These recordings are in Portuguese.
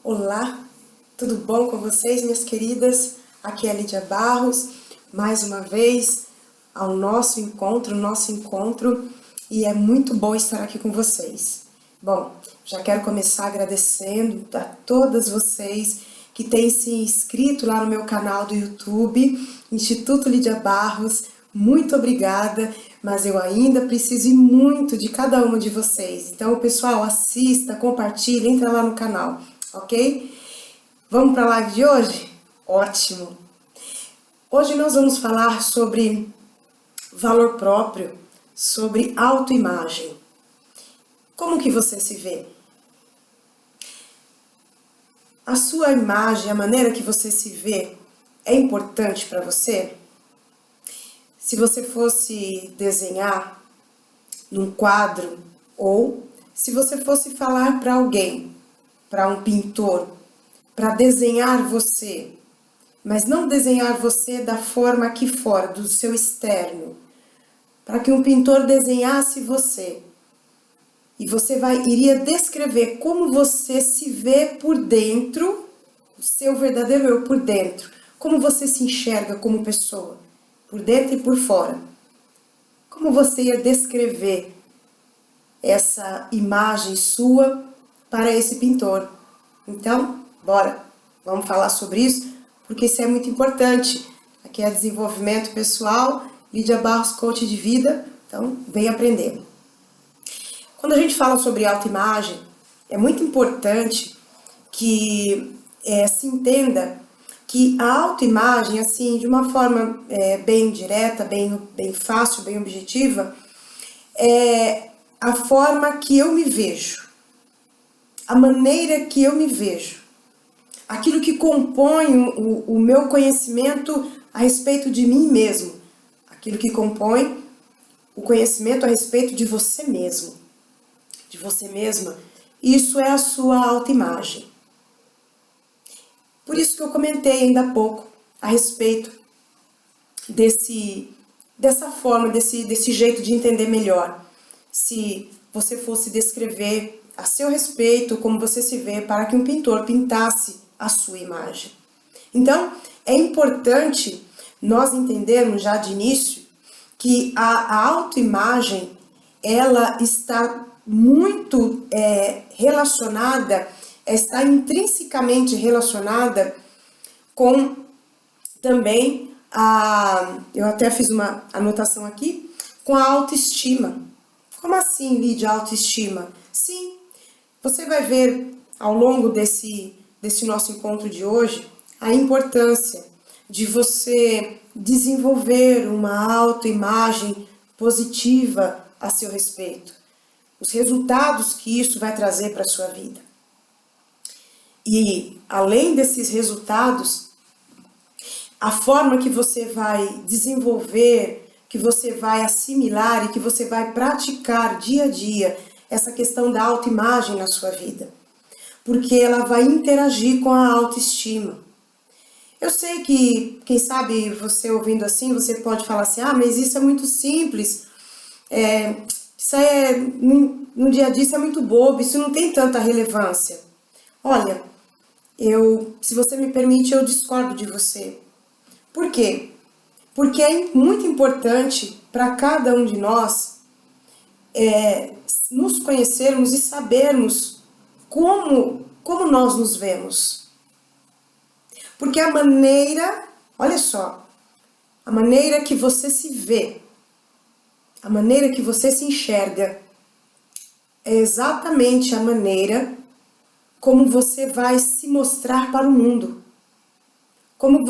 Olá, tudo bom com vocês, minhas queridas? Aqui é a Lídia Barros, mais uma vez ao nosso encontro, e é muito bom estar aqui com vocês. Bom, já quero começar agradecendo a todas vocês que têm se inscrito lá no meu canal do YouTube, Instituto Lídia Barros. Muito obrigada, mas eu ainda preciso muito de cada uma de vocês. Então, pessoal, assista, compartilhe, entra lá no canal, ok? Vamos para a live de hoje? Ótimo! Hoje nós vamos falar sobre valor próprio, sobre autoimagem. Como que você se vê? A sua imagem, a maneira que você se vê, é importante para você? Se você fosse desenhar num quadro, ou se você fosse falar para alguém, para um pintor, para desenhar você, mas não desenhar você da forma aqui fora, do seu externo, para que um pintor desenhasse você, e você iria descrever como você se vê por dentro, o seu verdadeiro eu por dentro, como você se enxerga como pessoa, por dentro e por fora. Como você ia descrever essa imagem sua para esse pintor? Então, bora, vamos falar sobre isso, porque isso é muito importante. Aqui é desenvolvimento pessoal, Lídia Barros, coach de vida, então vem aprender. Quando a gente fala sobre autoimagem, é muito importante que se entenda que a autoimagem, assim, de uma forma bem direta, bem fácil, bem objetiva, é a forma que eu me vejo, a maneira que eu me vejo, aquilo que compõe o meu conhecimento a respeito de mim mesmo, aquilo que compõe o conhecimento a respeito de você mesmo, de você mesma, isso é a sua autoimagem. Por isso que eu comentei ainda há pouco a respeito dessa forma, desse jeito de entender melhor. Se você fosse descrever a seu respeito como você se vê para que um pintor pintasse a sua imagem. Então, é importante nós entendermos já de início que a autoimagem, ela está muito relacionada, está intrinsecamente relacionada com também eu até fiz uma anotação aqui, com a autoestima. Como assim, Lídia, autoestima? Sim, você vai ver ao longo desse nosso encontro de hoje a importância de você desenvolver uma autoimagem positiva a seu respeito, os resultados que isso vai trazer para a sua vida. E além desses resultados, a forma que você vai desenvolver, que você vai assimilar e que você vai praticar dia a dia essa questão da autoimagem na sua vida, porque ela vai interagir com a autoestima. Eu sei que, quem sabe, você ouvindo assim, você pode falar assim, mas isso é muito simples, isso no dia a dia isso é muito bobo, isso não tem tanta relevância. Olha, se você me permite, eu discordo de você. Por quê? Porque é muito importante para cada um de nós nos conhecermos e sabermos como nós nos vemos. Porque a maneira, olha só, a maneira que você se vê, a maneira que você se enxerga, é exatamente a maneira como você vai se mostrar para o mundo. Como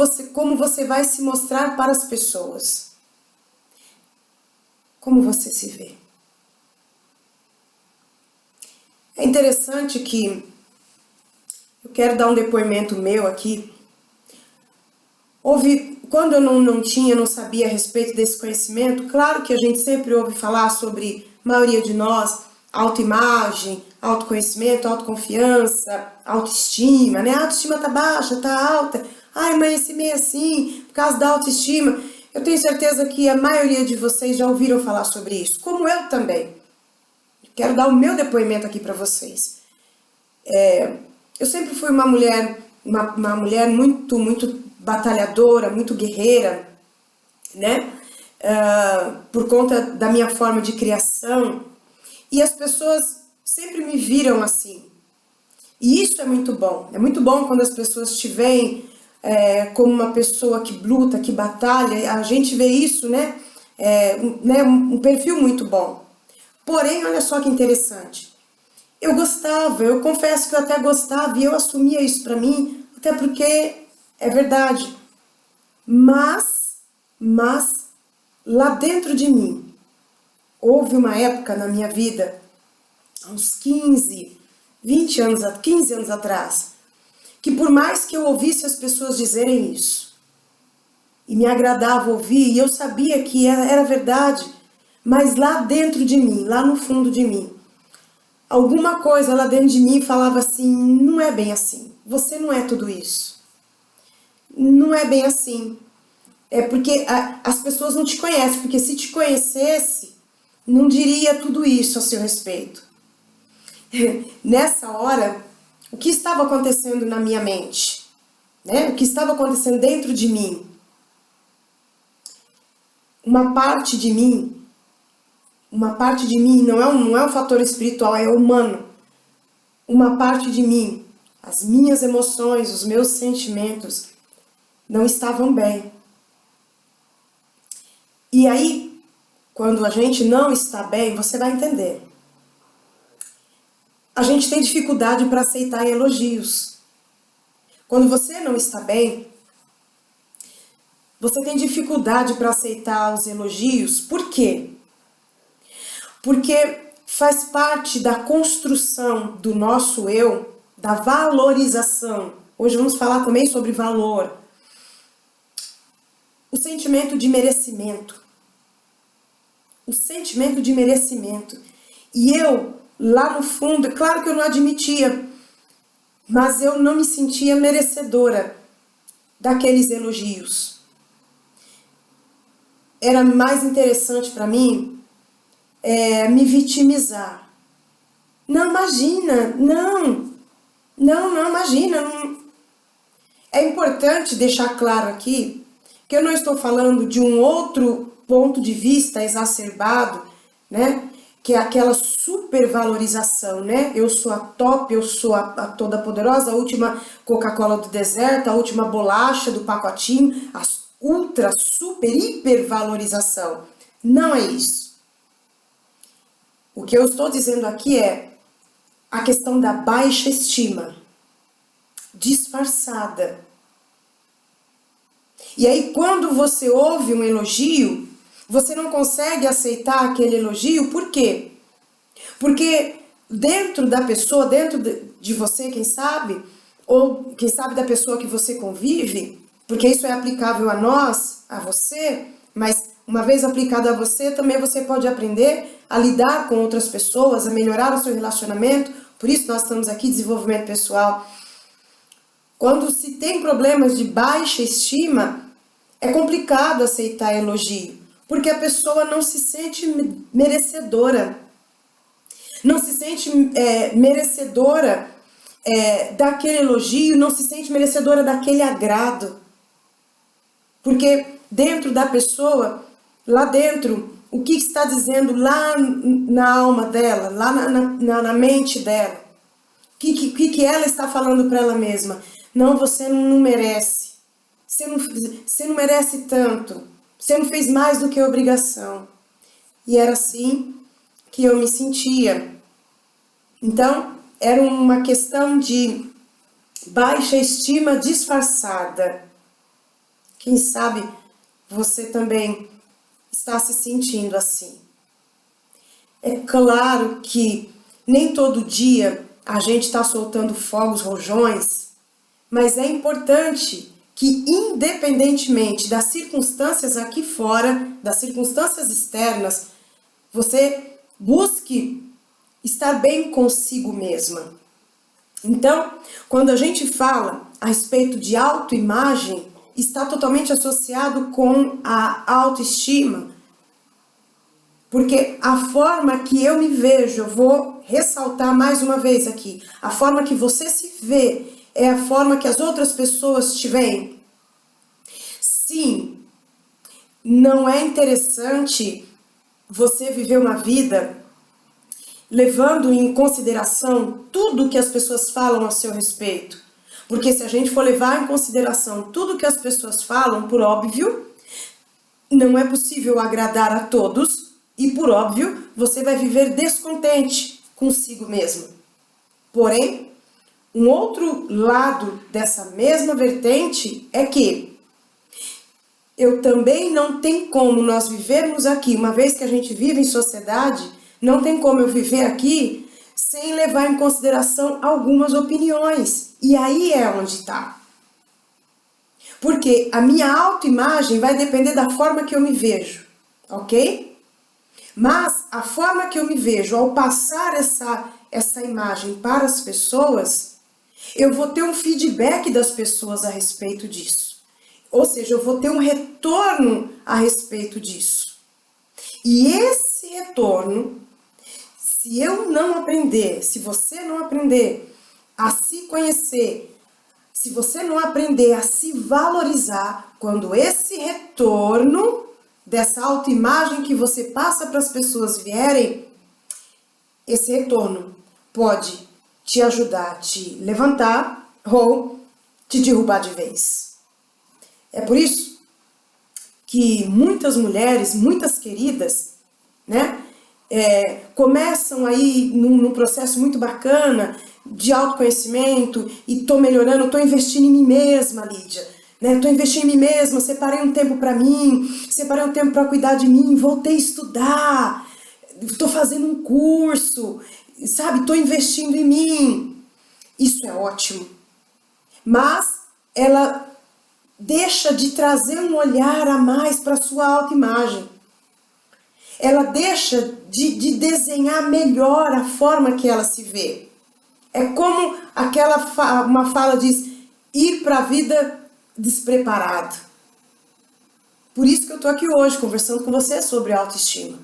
você vai se mostrar para as pessoas. Como você se vê. É interessante que eu quero dar um depoimento meu aqui. Quando eu não sabia a respeito desse conhecimento, claro que a gente sempre ouve falar sobre, a maioria de nós, autoimagem, autoconhecimento, autoconfiança, autoestima, né? A autoestima tá baixa, tá alta. Mas esse meio assim, por causa da autoestima. Eu tenho certeza que a maioria de vocês já ouviram falar sobre isso, como eu também. Quero dar o meu depoimento aqui para vocês. Eu sempre fui uma mulher muito batalhadora, muito guerreira, né? Por conta da minha forma de criação. E as pessoas sempre me viram assim. E isso é muito bom. É muito bom quando as pessoas te veem como uma pessoa que luta, que batalha. A gente vê isso, né? Um perfil muito bom. Porém, olha só que interessante. Eu gostava, eu confesso que eu até gostava e eu assumia isso pra mim, até porque é verdade. Mas, lá dentro de mim, houve uma época na minha vida, há uns 15 anos atrás, que por mais que eu ouvisse as pessoas dizerem isso, e me agradava ouvir, e eu sabia que era verdade, mas lá dentro de mim, lá no fundo de mim, alguma coisa lá dentro de mim falava assim, não é bem assim, você não é tudo isso. Não é bem assim. É porque as pessoas não te conhecem, porque se te conhecesse, não diria tudo isso a seu respeito. Nessa hora, o que estava acontecendo na minha mente? Né? O que estava acontecendo dentro de mim? Uma parte de mim não é um fator espiritual, é humano. Uma parte de mim, as minhas emoções, os meus sentimentos não estavam bem. E aí, quando a gente não está bem, você vai entender. A gente tem dificuldade para aceitar elogios. Quando você não está bem, você tem dificuldade para aceitar os elogios. Por quê? Porque faz parte da construção do nosso eu, da valorização. Hoje vamos falar também sobre valor. O sentimento de merecimento. O sentimento de merecimento. E eu, lá no fundo, claro que eu não admitia, mas eu não me sentia merecedora daqueles elogios. Era mais interessante para mim me vitimizar. Não, imagina, não, imagina. Não. É importante deixar claro aqui que eu não estou falando de um outro ponto de vista exacerbado, né? Que é aquela supervalorização, né? Eu sou a top, eu sou a toda poderosa, a última Coca-Cola do deserto, a última bolacha do pacotinho, a ultra, super, hipervalorização. Não é isso. O que eu estou dizendo aqui é a questão da baixa estima, disfarçada. E aí, quando você ouve um elogio, você não consegue aceitar aquele elogio, por quê? Porque dentro da pessoa, dentro de você, quem sabe, ou quem sabe da pessoa que você convive, porque isso é aplicável a nós, a você, mas uma vez aplicado a você, também você pode aprender a lidar com outras pessoas, a melhorar o seu relacionamento. Por isso nós estamos aqui, desenvolvimento pessoal. Quando se tem problemas de baixa estima, é complicado aceitar elogio, porque a pessoa não se sente merecedora. Não se sente merecedora daquele elogio, não se sente merecedora daquele agrado. Porque dentro da pessoa, lá dentro, o que está dizendo lá na alma dela, lá na mente dela? O que ela está falando para ela mesma? Não, você não merece. Você não merece tanto. Você não fez mais do que obrigação. E era assim que eu me sentia. Então, era uma questão de baixa estima disfarçada. Quem sabe você também está se sentindo assim. É claro que nem todo dia a gente está soltando fogos rojões, mas é importante que, independentemente das circunstâncias aqui fora, das circunstâncias externas, você busque estar bem consigo mesma. Então, quando a gente fala a respeito de autoimagem, está totalmente associado com a autoestima. Porque a forma que eu me vejo, eu vou ressaltar mais uma vez aqui, a forma que você se vê é a forma que as outras pessoas te veem. Sim, não é interessante você viver uma vida levando em consideração tudo que as pessoas falam a seu respeito. Porque se a gente for levar em consideração tudo que as pessoas falam, por óbvio, não é possível agradar a todos e, por óbvio, você vai viver descontente consigo mesmo. Porém, um outro lado dessa mesma vertente é que eu também não tem como nós vivermos aqui, uma vez que a gente vive em sociedade, não tem como eu viver aqui sem levar em consideração algumas opiniões. E aí é onde está. Porque a minha autoimagem vai depender da forma que eu me vejo, ok? Mas a forma que eu me vejo, ao passar essa imagem para as pessoas, eu vou ter um feedback das pessoas a respeito disso. Ou seja, eu vou ter um retorno a respeito disso. E esse retorno, se eu não aprender, se você não aprender a se conhecer, se você não aprender a se valorizar, quando esse retorno dessa autoimagem que você passa para as pessoas vierem, esse retorno pode te ajudar a te levantar ou te derrubar de vez. É por isso que muitas mulheres, muitas queridas, né, começam aí num processo muito bacana de autoconhecimento e tô melhorando, tô investindo em mim mesma, Lídia, né? Tô investindo em mim mesma, separei um tempo para mim, separei um tempo para cuidar de mim, voltei a estudar, tô fazendo um curso, sabe? Tô investindo em mim. Isso é ótimo. Mas ela deixa de trazer um olhar a mais para sua autoimagem. Ela deixa de desenhar melhor a forma que ela se vê. É como uma fala diz, ir para a vida despreparado. Por isso que eu estou aqui hoje conversando com você sobre autoestima.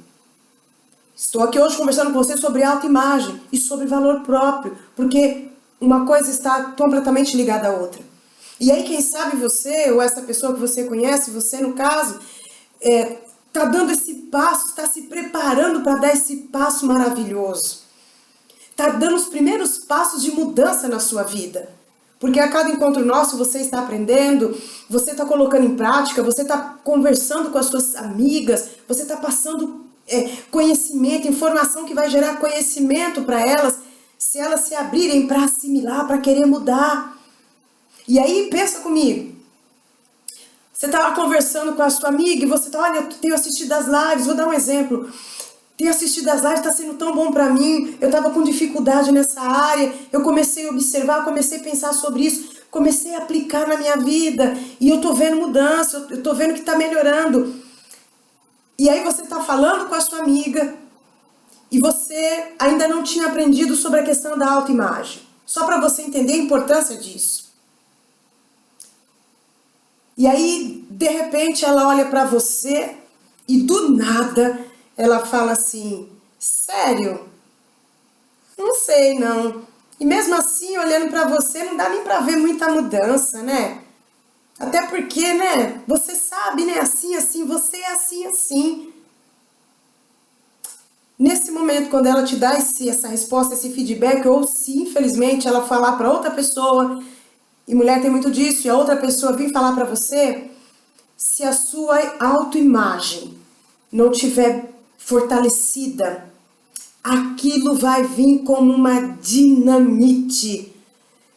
Estou aqui hoje conversando com você sobre autoimagem e sobre valor próprio, porque uma coisa está completamente ligada à outra. E aí, quem sabe você, ou essa pessoa que você conhece, você no caso, está dando esse passo, está se preparando para dar esse passo maravilhoso. Está dando os primeiros passos de mudança na sua vida. Porque a cada encontro nosso você está aprendendo, você está colocando em prática, você está conversando com as suas amigas, você está passando conhecimento, informação que vai gerar conhecimento para elas, se elas se abrirem para assimilar, para querer mudar. E aí, pensa comigo. Você está lá conversando com a sua amiga e você está, olha, eu tenho assistido as lives, vou dar um exemplo. Tenho assistido as lives, está sendo tão bom para mim, eu estava com dificuldade nessa área, eu comecei a observar, comecei a pensar sobre isso, comecei a aplicar na minha vida e eu estou vendo mudança, eu estou vendo que está melhorando. E aí você está falando com a sua amiga e você ainda não tinha aprendido sobre a questão da autoimagem. Só para você entender a importância disso. E aí, de repente, ela olha para você e do nada ela fala assim, sério? Não sei, não. E mesmo assim, olhando para você, não dá nem para ver muita mudança, né? Até porque, né, você sabe, né, assim, você é assim. Nesse momento, quando ela te dá essa resposta, esse feedback, ou se infelizmente ela falar para outra pessoa, e mulher tem muito disso, e a outra pessoa vir falar para você, se a sua autoimagem não tiver fortalecida, aquilo vai vir como uma dinamite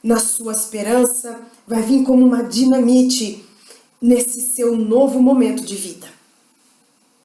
na sua esperança, vai vir como uma dinamite nesse seu novo momento de vida.